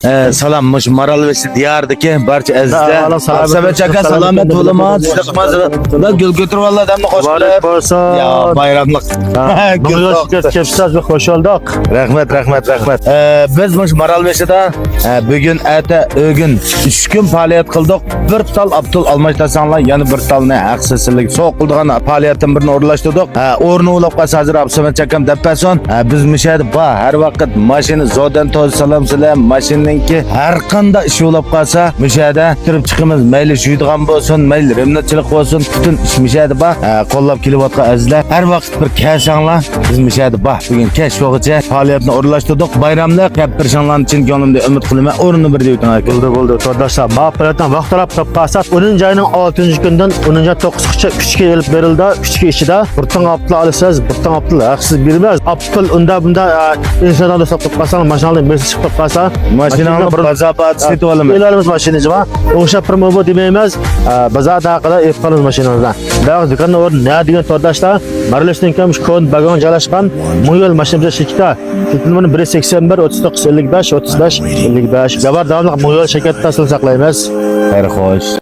Salam, mush Maralvesi diyardaki barcha azizlar. Samet aka salomat bo'laman. Sizlar gul ko'tirib oladigan qo'shilib. Ya bayramlik. Kepsiz ve hoş olduk. Rahmat. Biz mush Maralvesida bugun ata o'gin 3 kun faoliyat qildik. Bir tal Abdul Almashtasanlar, yana bir talni haqsizlik so'q qildigan faoliyatdan birini o'rlashtirdik. O'rni ulab qolsa hozir Samet akam deppason. Biz mishadi ba har vaqt mashina zodan toz salom sizlar mashinanki har qanday ish bo'lib qolsa mishada kirib chiqimiz mayli shuydigan bo'lsin, mayli remnatchilik bo'lsin, butun ish mishada ba qo'llab kelayotgan azizlar. Har vaqt bir kashanglar biz mishada ba bugun kash vaqtgacha faoliyatni o'rlashtirdik. Bayramlar kapirshonlar uchun ko'nglimda umid qilaman. O'rni bir deyotgan aka. Bo'ldi. Qardoshlar, bu faoliyatdan vaqt taraf topqasak, 10 ayning 6-kundan 10-9gacha 3 ga elib berildi. 3 ga ichida bir tong aptıl alsangiz, bir tong aptıl haqsiz bermez. Aptıl unda bunda insonlarga sotib qolsang, mashinalarni berib chiqib qolsa, mashinani bir bazabat setib olaman. Elarimiz mashinasi bor. O'sha promo demaymiz. Bazada haqida epqamiz mashinamizdan. Da'vat do'konda o'rin nima degan qardoshlar, Maralvesdan kam kon bagon joylashgan Mo'yol mashinamizda shirkatda. Telefonini 181 39 55 35 55. Gabar davomli Mo'yol shirkatida saqlaymiz. Xayr xo'sh.